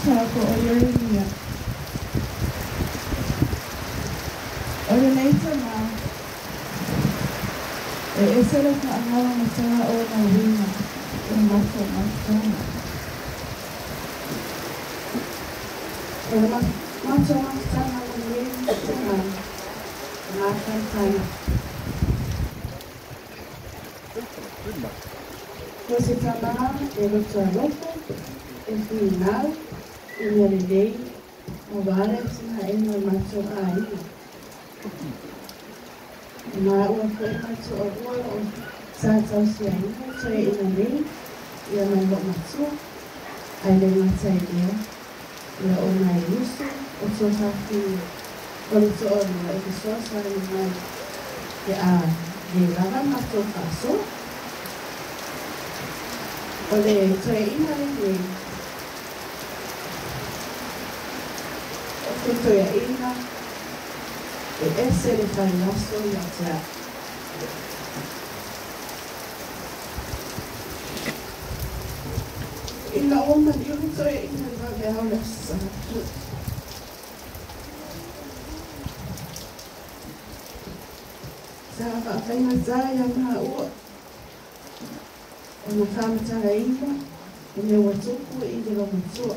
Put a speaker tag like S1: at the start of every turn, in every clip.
S1: SUAFO'A IEREMIA. Ora nei tama, ese lo que andaban a hacer ahora vino en marzo. Ora marzo sana vino sana, marzo. Você trabalha pelo trabalho, final, e a lei, o várias na informação aí. Mas o que é mais o social, isso é a lei, e a informação, a informação e a organização, o social que quando se organiza, o social que a leva mais o passo. Oleh trainer ini, kita ya ina, esser famoso ya já. Ina oma itu ya ina bagi awak sah. Saya apa yang saya mahu. Ona whamatara inga, e me ua tuku i te romatua.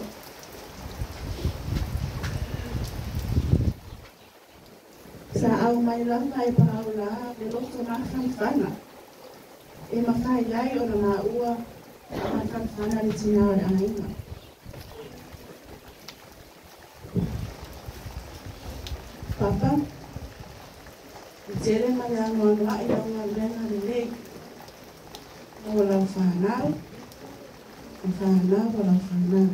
S1: Sa au mai langa e pāu la, me loto nā whanwhana. E mawhai lai o na ua, nā whanwhana ni tina o a inga. Papa, i tere mai anō anō ai au ngā renga ni nei. Walau whanau, walau whanau.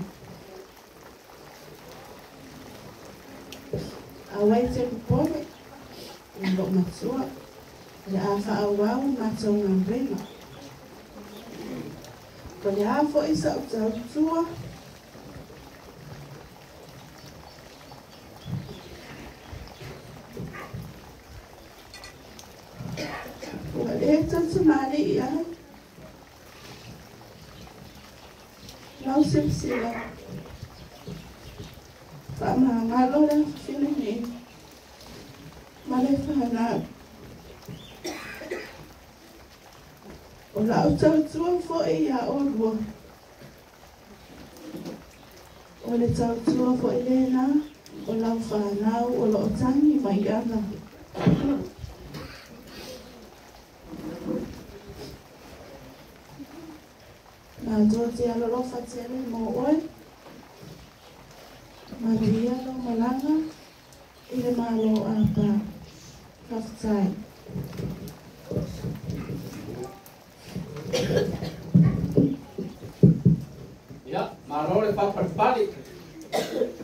S1: Awai te kupore, i lo matua, le a whaawau matua ngā renga. Ko le a fo isa o tau tua, ua le tatu mare i ai. Lau sepsila. Ngalo lang sila ni Malefana. Ola SUAFO'A olwa. Ole SUAFO'A lena ola whanau ola otangi mai ana. Na doti alolo fatele mo oi. Maria lo malanga ile malo apa kaftai.
S2: Ya, marore paparpali.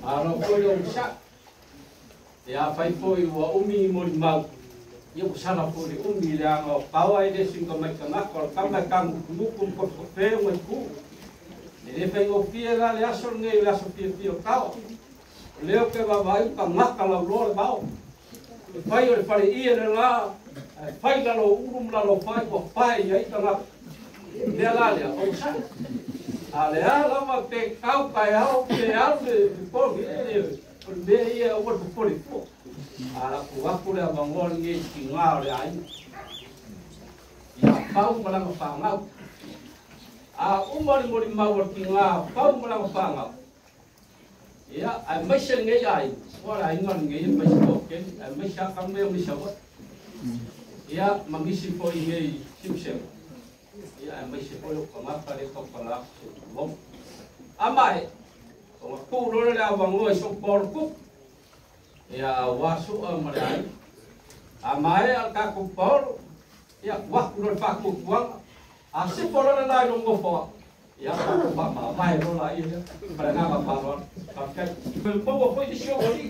S2: Aro koyo usa. Ya fai foi wa umi morimau. Ya usana foi umi leanga kawa ide singa mai kanga kor kanga kang mukum por fe mo ku. Ele fai o fiera le aso ngai le aso fio kawa. Leo que vai kanga kala lor bau. Fai o fai ia la. Fai la lo urum la lo fai ko fai ya kanga. Le la o usa. Ale lama pe kau kai au pe au de por por de ia o por por. Ala ku aku le bangor ngi kinga le ai. Ya pau malang pangau. Umar mori mau kinga pau malang pangau. Ya ai mai sen ngi ai. Ora ai ngon ngi mai ko ke ai mai sa kam me mi sa. Ya mangisi po ngi simsem. Ya mai se polo kama pare ko pala bom amai ko ko ro le abango so porku ya wasu amarai amai ka ko por ya wa ko fa ko wang asi polo na no ngofo ya ko ba ma mai ro la ia para nga ba ro ka ka po foi de show ali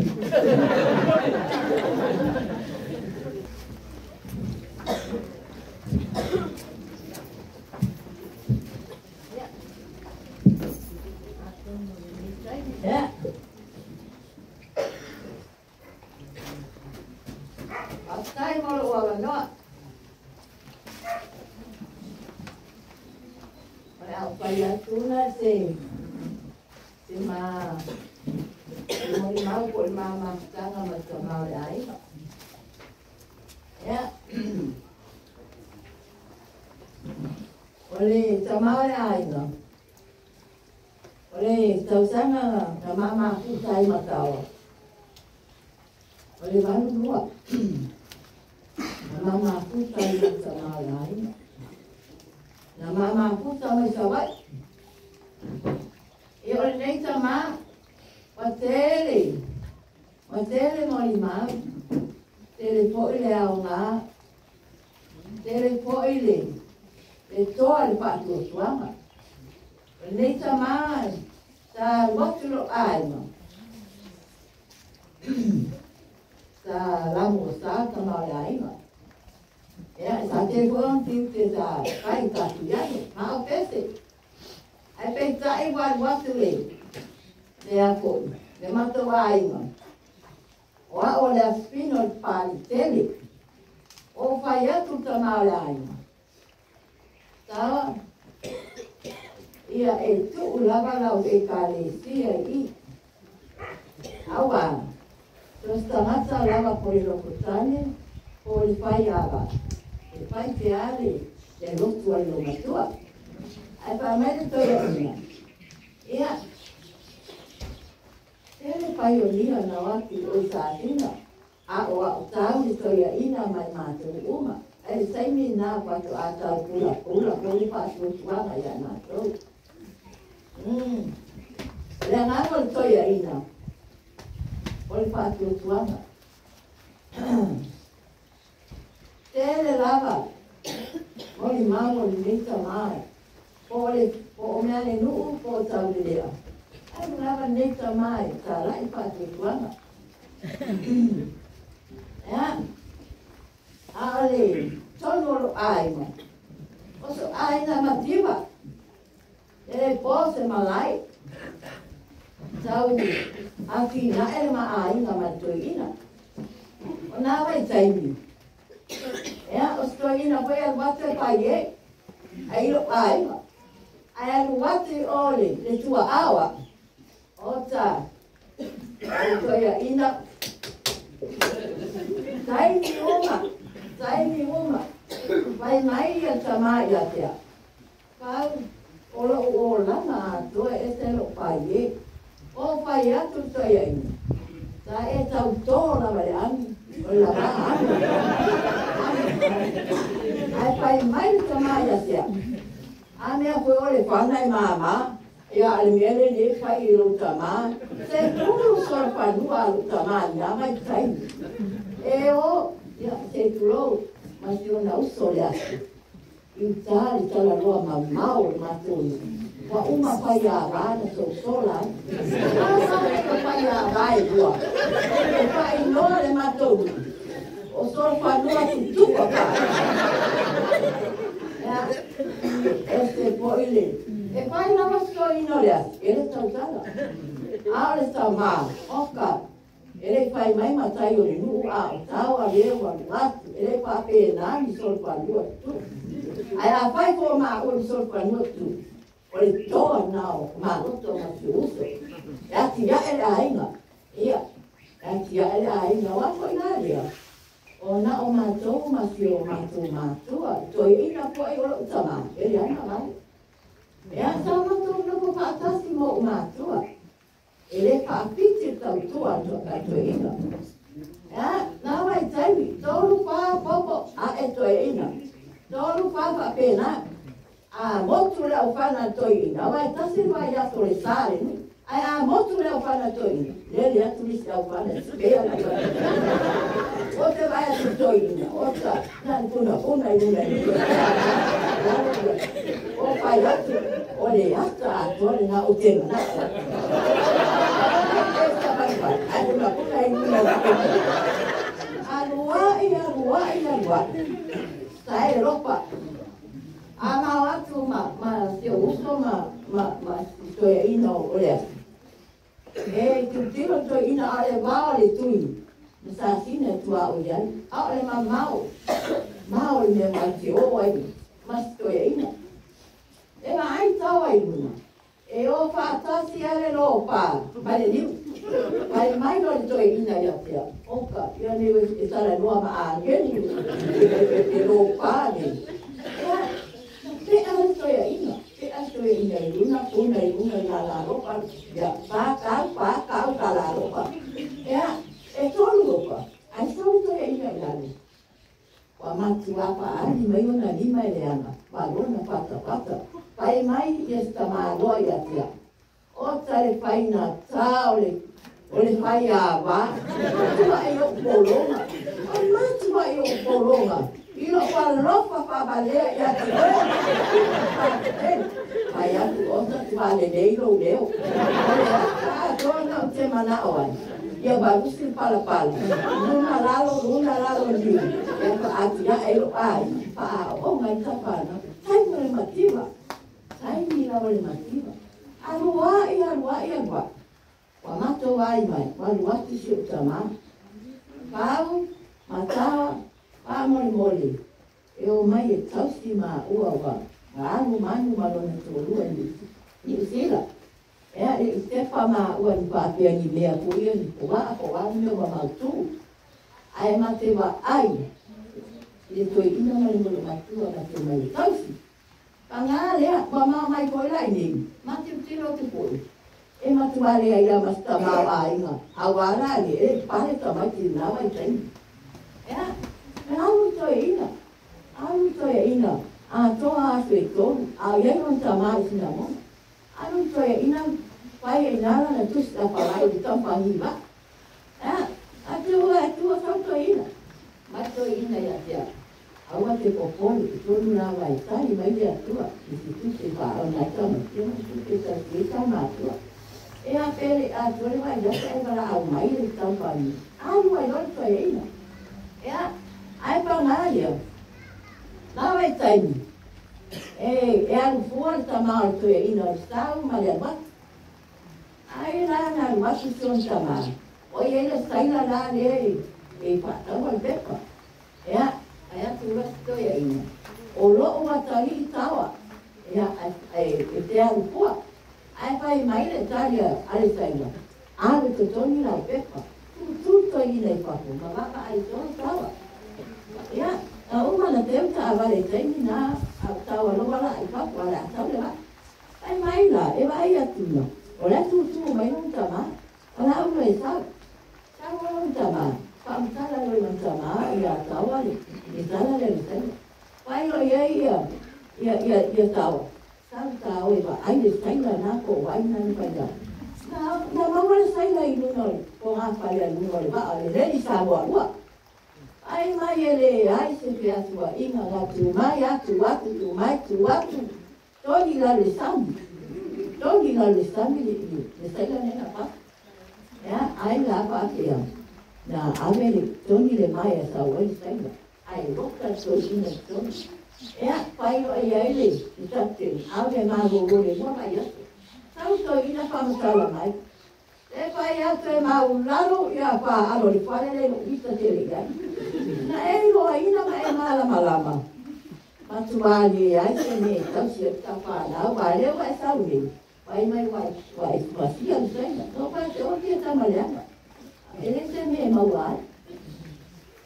S3: Ya. Pastai mau wala no. Ora upaya tuna se ma mau ko mama kanga macam ai. Ya. Oleh sama ai no. Oleh tahu sana mama aku saya matau. Oleh baru dua. Mama aku saya sama lain. Mama aku sama sahabat. Ia oleh ni sama materi mau lima. Telepon le awak. Telepon le. Betul pak tu suama. Nei sama sa waktu lo aino sa lamu sa sama aino ya sa te buang tiu te sa kai ka tu ya mau pese ai pe ta igual waktu le de ako de mato aino wa o le spino pali tele o faya tu sama aino ta ia tu ulava lau ekalesia i awa terus tangata lava por el okutane por el paiaba el pai teale de los tua lo matua ai pa mai to ia ele pai olia na waki o saina o tau historia ina mai matu uma ai sai mi na quanto ata pula por pa tua ya na to Lengan mo ito yain na. Oli patutuana. Tele lava. Oli mamo li mita mai. Po meane nuu po taulea. Ai lava neta mai. Tala i patutuana. Ya. Ale. Tono aina. Oso aina mativa. Pose malai. Sau akina ma ai nga matoina. Ona vai taimi. Ya ostoina foi al bate paie. Ai lo ai. Ai al bate ole le tua awa. Ota. toia ina. Taimi uma. Vai mai ia tamai ia tea. Pau, ola o lana atoa e te lo pai e. O pai atu toia ina. Ta e tau tōna vare ami. O la rā ami. Ai pai mai tamai ia tea. Ame a koe ole whanai māma. Ia ale mele ne pai i lo tamā. Se tūru sora whanua lo tamā ni a mai taimi. E o, ia se tūrou. Mas eu não sou essa. E tal, ela roa mal, matou. Uma paiarada, sou sola. Uma paiarada, igual. O pai não matou. O sol falou que tu, papai. Esse foi ele. E pai não gostou de olhar. Ele está usando. Agora está mal. Ok. Ele faz mais matar eu no TAOA leu ele faz pena e sol quando tu aí a faz como o sol quando tu ele torna mal torna uso é tia ele ainda ia é tia ele ainda não foi nada ona o matou matou tô ainda foi o tama ele ainda vai é só matou não vai passar se matou ele faz pizza tão tua ina. Não vai ter todo para povo a etoina. Todo para pena. A motura o fana toina. Vai estar se vai a toletar, né? A motura o fana toina. Ele a turista o fana espera. Outra vai a toina. Outra não puna e não. O pai olha a toina na o tema. Alua. Sai Eropa. Ama watu sio uso toia ina olea. Tiro toia ina ale wale tui. Masa sine tua ojani. Ale mau. Mau le mati o ai. Mas toia ina. Ela ai tawa ina. E o fatasi ale lopa. Vale liu. Vai mai no toia ina ia tea. Oka, ia ne e tara noa ma angeni. E lopa ne. Pe a toia ina. Una la ropa. Ya, pa la ropa. Ya, e tolu ropa. Ai tolu toia ina ia. Wa matu apa ani mai ona lima eleana. Walona pata. Pai mai esta maroa ia tea. O tare pai na taole. Ole pai ava. Tua e o polonga. Ai matua e o polonga. Ilo palofa pa balea ia tea. Ai atu osa tua leiro leo. Olha, dona o tema na oi. Ia bagusi pala. Luna lalo ni. Ia atia e o ai. Pa o mai tapana. Sai mole mativa. Sai mira mole mativa. Arua ia. Wa mato vai mai. Wa luati si utama. Pau, matawa, pa mole. E o mai e tausi ma ua. Anu manu malona tolua ni sila. E te ma ua ni papea ni lea kuia ni koa meu wa mautu. Ai mate wa ai. E toi ina mole matua na te mai tausi. Panga lea, wa mai koe lai ni. Mate utiro te koe. E matua lea ia masta mawa inga. Awara ni e pare tamai ki nawa i taini. E alu toi ina. A toa asu e tonu. A iairon tamai sina mona. Alu toi ina. Pai e nara na tusi a palai di tampahiva. A tua sau ina. Ma toi ina ia tea. Aua te popoli, te tonu na vai tari mai ia tua. Isi tusi pa o nai tama. Tia tusi ta kita ma tua. E a pere a tore vai jata e para au mai di tampahiva. Alu ai lori toi ina. Ai pa nara ia. Na vai taimi. E alu fuori tamau toi ina o stau ma le mat. Ai na wasi son sama. O ele sai la le e pa wa bepa. Ai atu rasto ya ina. O lo wa tali tawa. E te alu fua. Ai pai mai le talia ale sai. Ale to toni la pepa. Tutto i nei papu, ma va ai toni tawa. Ia, a uma na temta a vale teni na a tawa no wala i papu ala tau le va. Ai mai la, e vai atu no. O le tu mai non tama. Ala au le sa. Sa non tama. Pa mtala lo non tama ia tawa le. I tala le teni. Pai lo ia tawa. Sa tawa e va ai le teni na ko wai na ni pa ia. Na mawala sai la i lunoi, ko ngā whare a lunoi wa, ale rei sa mua lua. Ai mai ele, ai se pe atua inga ngā tu mai atu, tu mai tu atu. Toni la le sami le sai la nena pa. Ya, ai la pa ea. Na amere, toni le mai a sa wai sai la. Ai roka so ina toni. Ya, pai o ai ele, i tate, ave maa gogore, mua mai atu. Tau to ina whamatala mai. E pai atu e mau laro ia wha aro li whanere no ita te rigai. Na e roa ina ma e malama. Matuani e ai se me tau si e ta whanau. Wa rewa e sau rei. Wai mai wai wasia ni saina. No pai te oti e tamaleanga. Ele se me e mau ai.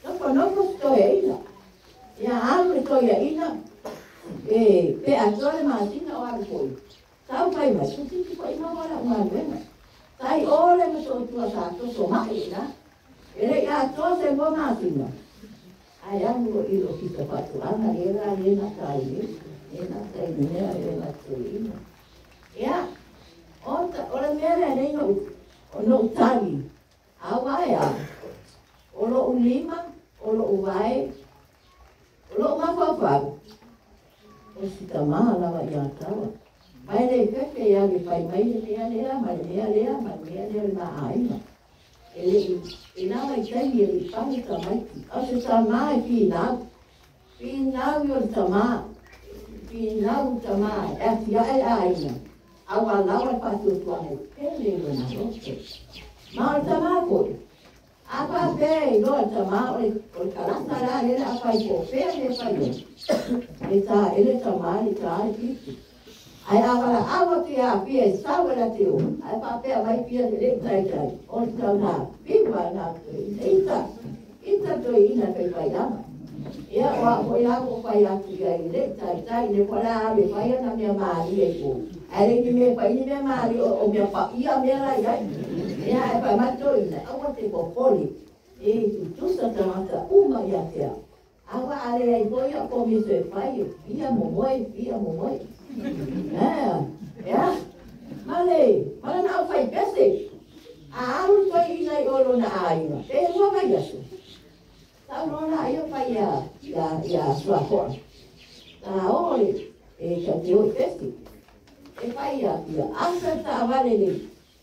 S3: Noko sto e ina. Ia alu e to ia ina. E pe atore maasina o alu koi. Tau pai mai, tu tiki pai ma wala unga luenga. Tai ole me to tua sato so mai na. Ele ia to se mo masina. Ai anu ilo kita patu ana era tai ni. Ena tai ni ena tai. Ya. Ora mere nei no tali. Awaya. Olo ulima, olo uwai. Olo mafafa. O sita mahala wa ia tawa. Mai le pepe ia le pai mai le lea ma aina. Ele ina mai tai ele pai ta mai. O se ta mai pinau. Pinau yo ta mai. Pinau ta mai. E fia e aina. Awa lawa pa tu tuane. Ele no na rosto. Ma ta mai ko. Apa pe no ta mai o karata la ele apa ko pe le pai. Ele ta mai ta ai. Ai awa te a pia sawa la te o. Ai papea mai pia le tai. O tau na piwa na ita to ina pe pai ama. Ia o ia o pai atu ia le tai le wala me pai na mea mari e ko. Ai ni me pai ni me mari o mea pa ia mea la ia. Ia ai pa mato ina awa te ko poli. E tu sa tamata uma ia te. Awa ale ai boia ko mi se pai. Ia mo moi. Ya, mana na fai pese. Aru to ina olo na aina. Te mo vai aso. Ta no na io fai ya SUAFO'A. Ta ole e ka te o pese. E fai ya asa ta vale le.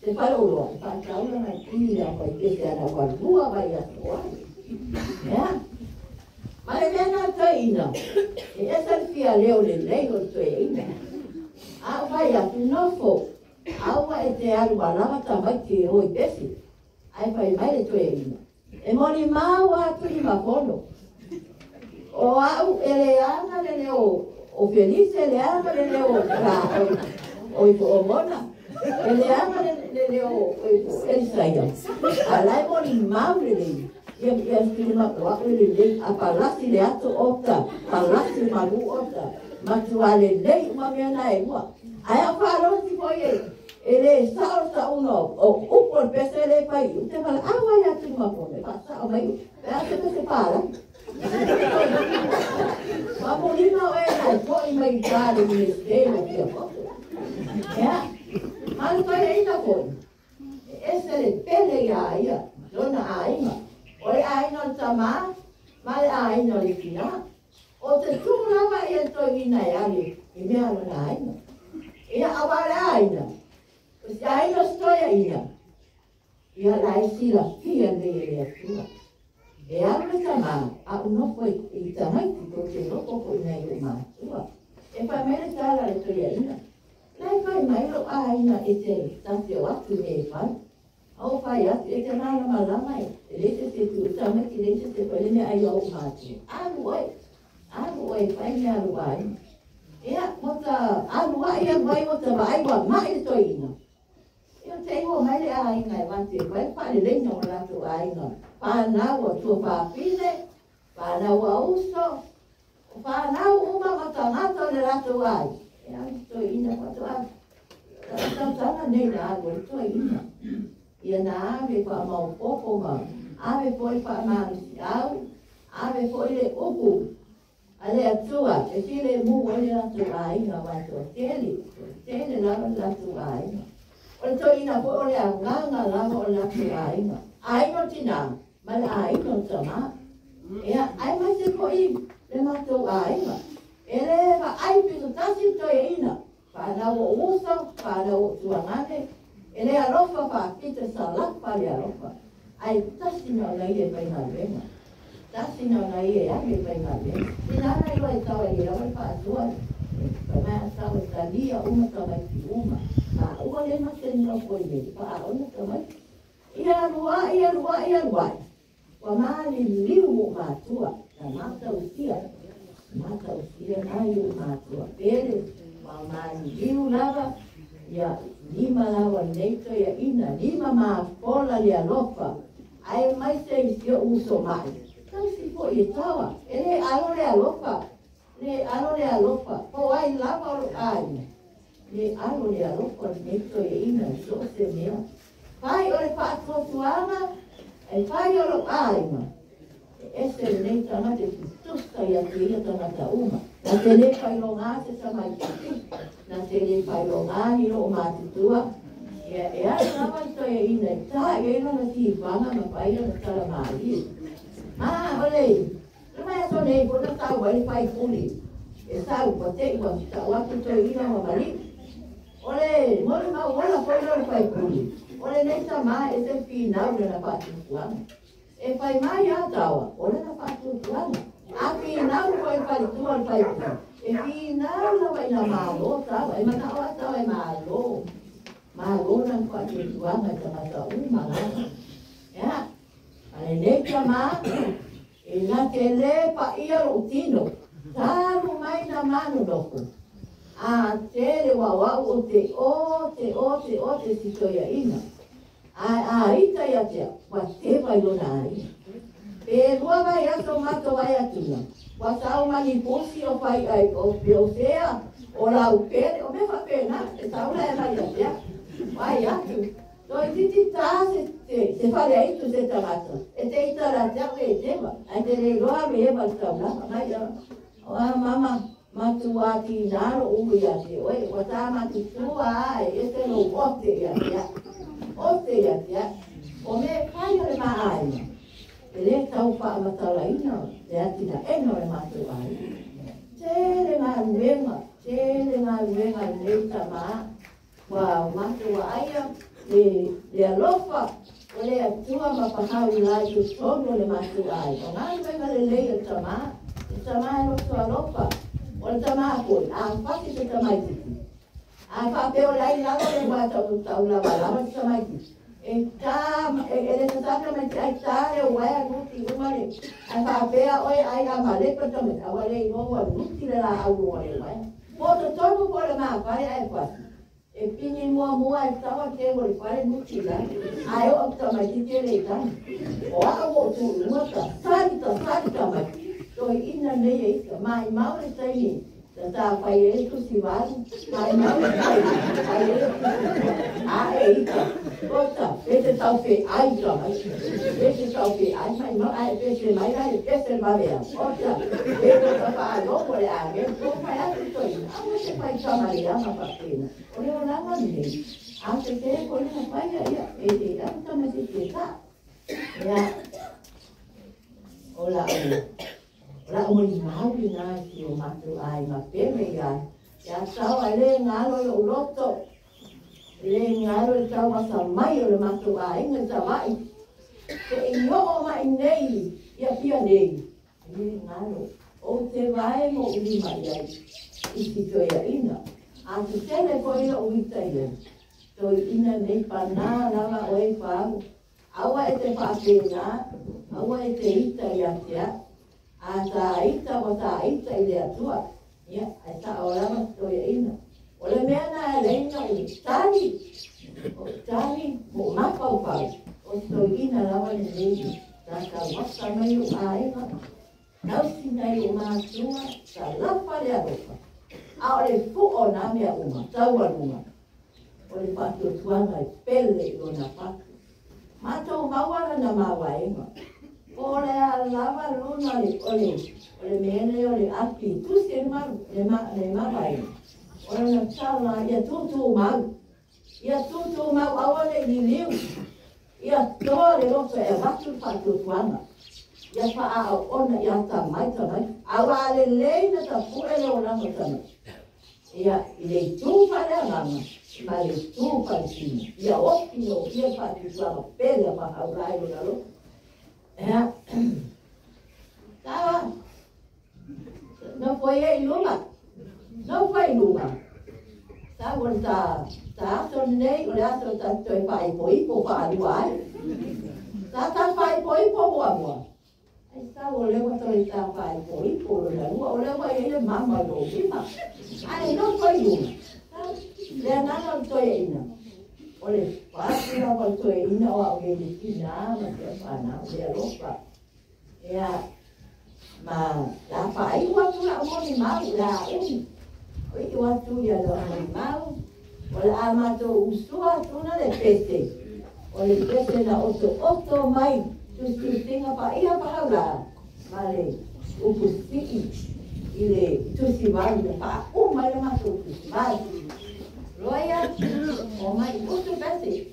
S3: Te palo pa ta una na tira fai pese ana kwa rua vai aso. Ya. Mare mena to ina. E esa fia leo le lego to ina. Au vai atu nofo. Au e te aru alama ta mai te hoi pesi. Ai vai mai le toe ina. E moni mau atu ni makono. O au ele ana le leo. O felice ele ana le leo. O ipo o mona. Ele ana le leo. Ele saia. Alai moni mau le leo. Ia stima wa le leo. A palasi le atu ota. Palasi malu ota. Matuale lei uma mea nai mua. Ai a whaaro ti po e. Ele sao sa uno. O upo pese le pai. Te wala awa ia tu mapone. Sao mai. E a te pese para. Mapulina o e nai. Po i mai tari ni stelo ki a poto. Ea. Manu pai e ina po. Ese le pele ia ia. Dona aina. O le aina o tama. Ma le aina le kina. O te tūrawa e to ina e ali, i mea na aina. Ia awale aina. O se aina stoia ina. Ia lai sila pia le atua. E alu tama, a unofo i tamaiti ko te loko ko ina i mātua. E pa mele tala le toia ina. Lai pai mai lo aina e te tati o atu me e pai. Au pai atu e te nana malama e. E lete te tu tamaiti lete te pale me ai au mātua. Alu oi. Alu ai pai me alu ai. Ia, mota alu ai a vai mota vai wa mai to ina. Ia te iho mai le a inga wante koe whare lenga o rato a inga. Whanau o tua whapine, whanau a uso, whanau uma matangata o le rato ai. E ai to ina pato a. Tana nei na ago to ina. Ia na ave kwa mau popo ma. Ave poi wha marisi au. Ave poi le upu. Ale atua, e tine mu o le rato a inga wato. Tele lava le rato a inga. O le to ina po o le anganga lava o le rato a inga. Aino tina, ma le aino tama. Ea, ai mai te po i le mato a inga. E le va ai pito tasi to e ina. Whanau o usa, whanau o tuangane. E le arofa whakita sa lapa le arofa. Ai tasi no nei e pai ngā venga. Tasi no nei e ame pai ngā venga. Tinana i wai tawa i rawai whaatua. Pai mai a tawa i talia uma tawa i ki uma. Ka ua le mate ni roko i mei. Pa a ona tawa i. Ia rua. Wa maali liu mo mātua. Na mata usia. Mata usia nai o mātua. Pere. Mamani liu lava, ia lima lava neito ia ina, lima maa pola lia lopa. Ai mai se isio uso mai. Tausi po i tawa, e le alo le alopa, po ai lava o ai. Le alo le alopa neito ia ina, so se mea. Pai o le paatotuanga, e pai o lo aima. Ese le nei tangata ki tuska ia te ia tangata uma. Na te le whailonga te samai kiti. Na te le whailonga ni ro mātutua. E ai nama to e ina. Tā e ina na ti wanga ma whaia na tala maari. Ole. Rama e so nei kona tau wai whai kuli. E sau pa te iwa ta watu to e ina ma mari. Ole. Mori mau wala whaila le whai kuli. Ole nei sama e te whinau na pātutua. E whai mai a tawa, ole na whātutuanga. A whinau koe wharitua le whaitua. E whinau na wai na mālo tawa, e mana oa tawa e mālo. Mālo na whātutuanga e tamata umanga. Ea, ale neika mā, e na te le pa ia ro tino. Tāru mai na manu noko. A tere wawau o te sitoia ina. A ita ia tea, wa te vai lona ai. E lua vai ato mato vai atuna. Wa tau mani posi o fai ai o peosea, o la upere, o me fa pena, e tau la e vai atea. Vai atu. To i titi tā se fare ai tu se tamata. E te ita la tea e tema. Ai te le loa me e vai tau la. Mai a, oa mama, matu ati naro ui ate. Oe, wa tā matu tua ai, e te no ote ia tea. O te ia, o me whai o le maa aina. E le tau wha amatala ina, le atina ena o le mātou aina. Tere ngā ruenga nei ta maa, wa mātou aia, le alofa, o le atua ma pahau i lai tu tono le mātou aina. O ngā ruenga le leia ta maa e roto alofa, o le ta maa koi, a whaki te tamaitiki. A whapeo lai lawa le mātou tau lawa te tamaiti. E le tataka mai te ai tāre o wai a nuti umare. A whapea oe ai a malepa tamai. A wale i ngōua nuti le la au o le wai. Moto tonu po le maa pare ai kwasi. E pini mua e tawa te o le pare nuti la. Ai o tamaiti te le tani. O a o tu umata. Sarita mai. Toi ina nei e ika. Mai maure taini. Tā whai e tu si wāru, mai mau e tai, whai e tu si wāru, a e ika, kota, e te tau whi ai tamai, e te tau whi ai, mai mau ai e pese mai rai, e pese mawea, kota, e kota wha loko le age, ko whai atu toina, a me te whai tamai a ma whapena, o leo langa nei, a te te ko lea whai a ia, e te atu tamai te tā, ea, o la o. La o ni mauri nā si o matu ai ma pere ai. Ia tau ai le ngalo i o loto. Le ngalo i tau asa mai o le matu ai inga tawai. Te ingo o mai nei, ia pia nei. Le ngalo. O te vai mo uli mai ai. Isi to ia ina. A te tele ko ina o ita ia. To ina nei pana lava o e whaamu. Awa e te whaapena. Awa e te ita ia tea. A tā ita o tā ita i le atua. Ia, ai tā o lama to ia ina. O le mea na leina o tari. O tari mo mapau pau. O toina lawa le leina. Taka wasa mai o aenga. Nausi nei o mātua, sa lapa le aropa. A o le fuo na mea uma, taua runga. O le patu tuanga e pele o na patu. Mātou mawara na mawaenga. O le lava luna o le mene o le api, tusi e maru, le mawaenga. O le na tala, ia tutu mau. Ia tutu mau awa le liliu. Ia toa le roto e watu patu tuanga. Ia paa o ona ia tamai. Awa le leina ta puele o lama tamai. Ia le tupa le alama. Ma le tupa le sina. Ia opi o ia pati tuanga pele pa haurai o lalo. Ia. Tawa. No foi e iluma. No foi iluma. Tawa ta ato nei o le ato ta toi pa ipo pa aluai. Ta pa ipo mua. Ai o lewa toi ta pai po le lua o lewa e mama lo bima. Ai no foi uma. Le nana toi ina. O le pasi na o toi ina o le kina ma te pana le ropa. Ia ma la pai wa tu la mo ni mau la un. O i wa tu ya lo ni mau. O le amato usua tu na le pete. O le pete na oto mai. Tu tinga pa ia pa haula. Vale, o pusi ile tu si vai pa mai le mato vai. Roya, o mai o tu pese.